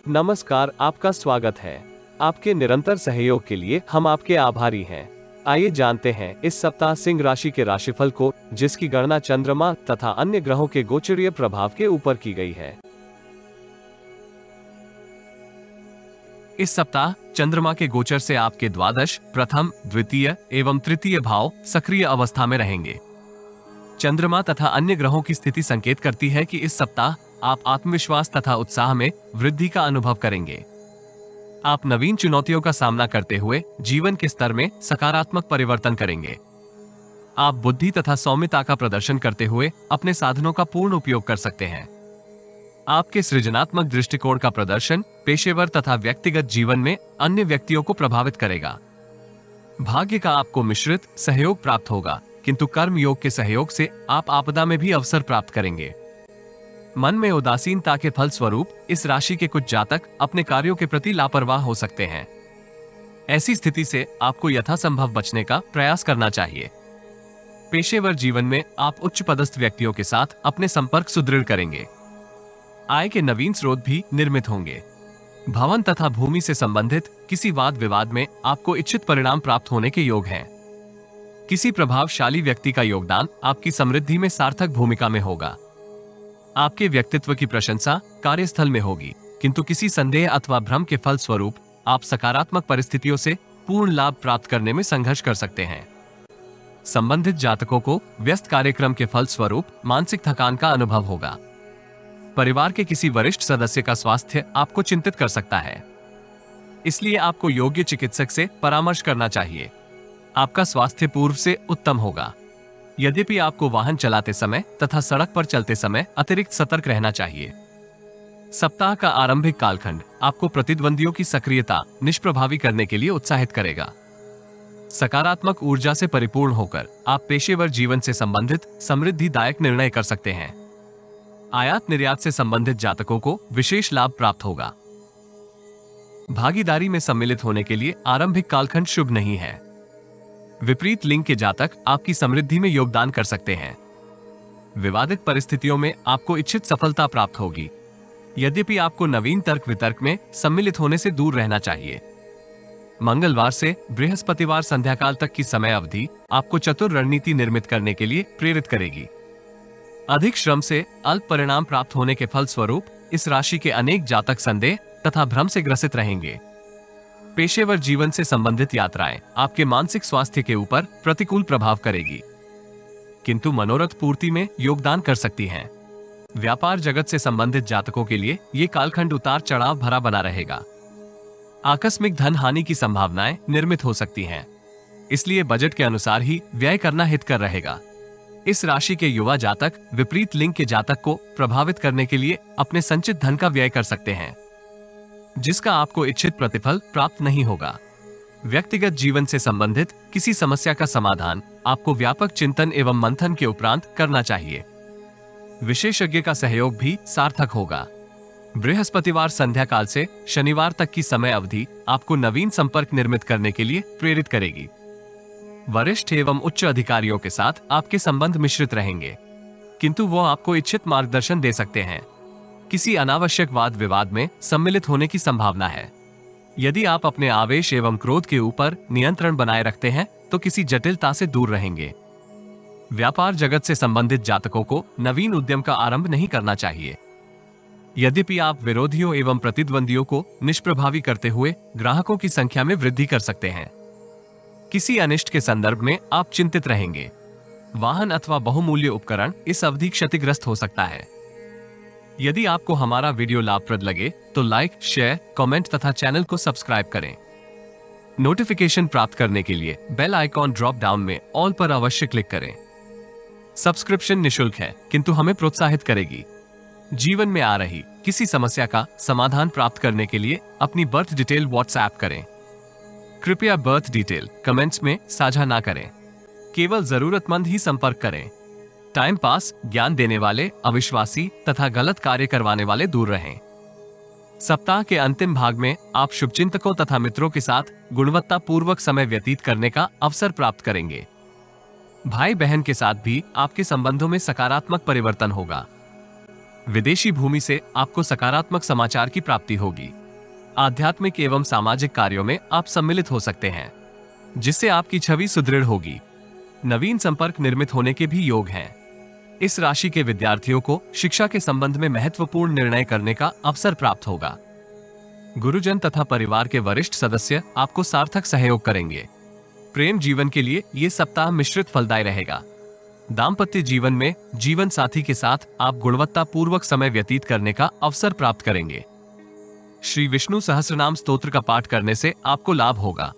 नमस्कार, आपका स्वागत है। आपके निरंतर सहयोग के लिए हम आपके आभारी हैं। आइए जानते हैं इस सप्ताह सिंह राशि के राशिफल को, जिसकी गणना चंद्रमा तथा अन्य ग्रहों के गोचरीय प्रभाव के ऊपर की गई है। इस सप्ताह चंद्रमा के गोचर से आपके द्वादश, प्रथम, द्वितीय एवं तृतीय भाव सक्रिय अवस्था में रहेंगे। चंद्रमा तथा अन्य ग्रहों की स्थिति संकेत करती है कि इस सप्ताह आप आत्मविश्वास तथा उत्साह में वृद्धि का अनुभव करेंगे। आप नवीन चुनौतियों का सामना करते हुए जीवन के स्तर में सकारात्मक परिवर्तन करेंगे। आप बुद्धि तथा सौम्यता का प्रदर्शन करते हुए अपने साधनों का पूर्ण उपयोग कर सकते हैं। आपके सृजनात्मक दृष्टिकोण का प्रदर्शन पेशेवर तथा व्यक्तिगत जीवन में अन्य व्यक्तियों को प्रभावित करेगा। भाग्य का आपको मिश्रित सहयोग प्राप्त होगा, किंतु कर्म योग के सहयोग से आप आपदा में भी अवसर प्राप्त करेंगे। मन में उदासीनता के फल स्वरूप इस राशि के कुछ जातक अपने कार्यों के प्रति लापरवाह हो सकते हैं। ऐसी स्थिति से आपको यथासंभव बचने का प्रयास करना चाहिए। पेशेवर जीवन में आप उच्च पदस्थ व्यक्तियों के साथ अपने संपर्क सुदृढ़ करेंगे। आय के नवीन स्रोत भी निर्मित होंगे। भवन तथा भूमि से संबंधित किसी वाद विवाद में आपको इच्छित परिणाम प्राप्त होने के योग हैं। किसी प्रभावशाली व्यक्ति का योगदान आपकी समृद्धि में सार्थक भूमिका में होगा। आपके व्यक्तित्व की प्रशंसा कार्यस्थल में होगी, किंतु किसी संदेह अथवा भ्रम के फल स्वरूप आप सकारात्मक परिस्थितियों से पूर्ण लाभ प्राप्त करने में संघर्ष कर सकते हैं। संबंधित जातकों को व्यस्त कार्यक्रम के फल स्वरूप मानसिक थकान का अनुभव होगा। परिवार के किसी वरिष्ठ सदस्य का स्वास्थ्य आपको चिंतित कर सकता है, इसलिए आपको योग्य चिकित्सक से परामर्श करना चाहिए। आपका स्वास्थ्य पूर्व से उत्तम होगा। यद्यपि आपको वाहन चलाते समय तथा सड़क पर चलते समय अतिरिक्त सतर्क रहना चाहिए। सप्ताह का आरंभिक कालखंड आपको प्रतिद्वंदियों की सक्रियता निष्प्रभावी करने के लिए उत्साहित करेगा। सकारात्मक ऊर्जा से परिपूर्ण होकर आप पेशेवर जीवन से संबंधित समृद्धिदायक निर्णय कर सकते हैं। आयात निर्यात से संबंधित जातकों को विशेष लाभ प्राप्त होगा। भागीदारी में सम्मिलित होने के लिए आरंभिक कालखंड शुभ नहीं है। विपरीत लिंग के जातक आपकी समृद्धि में योगदान कर सकते हैं। विवादित परिस्थितियों में आपको इच्छित सफलता प्राप्त होगी। यद्यपि आपको नवीन तर्क वितर्क में सम्मिलित होने से दूर रहना चाहिए। मंगलवार से बृहस्पतिवार संध्याकाल तक की समय अवधि आपको चतुर रणनीति निर्मित करने के लिए प्रेरित करेगी। अधिक श्रम से अल्प परिणाम प्राप्त होने के फल स्वरूप इस राशि के अनेक जातक संदेह तथा भ्रम से ग्रसित रहेंगे। पेशेवर जीवन से संबंधित यात्राएं आपके मानसिक स्वास्थ्य के ऊपर प्रतिकूल प्रभाव करेगी, किंतु मनोरथ पूर्ति में योगदान कर सकती हैं। व्यापार जगत से संबंधित जातकों के लिए ये कालखंड उतार चढ़ाव भरा बना रहेगा। आकस्मिक धन हानि की संभावनाएं निर्मित हो सकती हैं, इसलिए बजट के अनुसार ही व्यय करना हितकर रहेगा। इस राशि के युवा जातक विपरीत लिंग के जातक को प्रभावित करने के लिए अपने संचित धन का व्यय कर सकते हैं, जिसका आपको इच्छित प्रतिफल प्राप्त नहीं होगा। व्यक्तिगत जीवन से संबंधित किसी समस्या का समाधान आपको व्यापक चिंतन एवं मंथन के उपरांत करना चाहिए। विशेषज्ञ का सहयोग भी सार्थक होगा। बृहस्पतिवार संध्या काल से शनिवार तक की समय अवधि आपको नवीन संपर्क निर्मित करने के लिए प्रेरित करेगी। वरिष्ठ एवं उच्च अधिकारियों के साथ आपके संबंध मिश्रित रहेंगे, किंतु वो आपको इच्छित मार्गदर्शन दे सकते हैं। किसी अनावश्यक वाद विवाद में सम्मिलित होने की संभावना है। यदि आप अपने आवेश एवं क्रोध के ऊपर नियंत्रण बनाए रखते हैं तो किसी जटिलता से दूर रहेंगे। व्यापार जगत से संबंधित जातकों को नवीन उद्यम का आरंभ नहीं करना चाहिए। यद्यपि आप विरोधियों एवं प्रतिद्वंदियों को निष्प्रभावी करते हुए ग्राहकों की संख्या में वृद्धि कर सकते हैं। किसी अनिष्ट के संदर्भ में आप चिंतित रहेंगे। वाहन अथवा बहुमूल्य उपकरण इस अवधि क्षतिग्रस्त हो सकता है। यदि आपको हमारा वीडियो लाभप्रद लगे तो लाइक, शेयर, कमेंट तथा चैनल को सब्सक्राइब करें। नोटिफिकेशन प्राप्त करने के लिए बेल आइकॉन ड्रॉप डाउन में ऑल पर अवश्य क्लिक करें। सब्सक्रिप्शन निशुल्क है, किंतु हमें प्रोत्साहित करेगी। जीवन में आ रही किसी समस्या का समाधान प्राप्त करने के लिए अपनी बर्थ डिटेल व्हाट्सएप करें। कृपया बर्थ डिटेल कमेंट्स में साझा ना करें। केवल जरूरतमंद ही संपर्क करें। टाइम पास, ज्ञान देने वाले, अविश्वासी तथा गलत कार्य करवाने वाले दूर रहें। सप्ताह के अंतिम भाग में आप शुभचिंतकों तथा मित्रों के साथ गुणवत्ता पूर्वक समय व्यतीत करने का अवसर प्राप्त करेंगे। भाई बहन के साथ भी आपके संबंधों में सकारात्मक परिवर्तन होगा। विदेशी भूमि से आपको सकारात्मक समाचार की प्राप्ति होगी। आध्यात्मिक एवं सामाजिक कार्यों में आप सम्मिलित हो सकते हैं, जिससे आपकी छवि सुदृढ़ होगी। नवीन संपर्क निर्मित होने के भी योग हैं। इस राशि के विद्यार्थियों को शिक्षा के संबंध में महत्वपूर्ण निर्णय करने का अवसर प्राप्त होगा। गुरुजन तथा परिवार के वरिष्ठ सदस्य आपको सार्थक सहयोग करेंगे। प्रेम जीवन के लिए ये सप्ताह मिश्रित फलदायी रहेगा। दाम्पत्य जीवन में जीवन साथी के साथ आप गुणवत्तापूर्वक समय व्यतीत करने का अवसर प्राप्त करेंगे। श्री विष्णु सहस्त्रनाम स्तोत्र का पाठ करने से आपको लाभ होगा।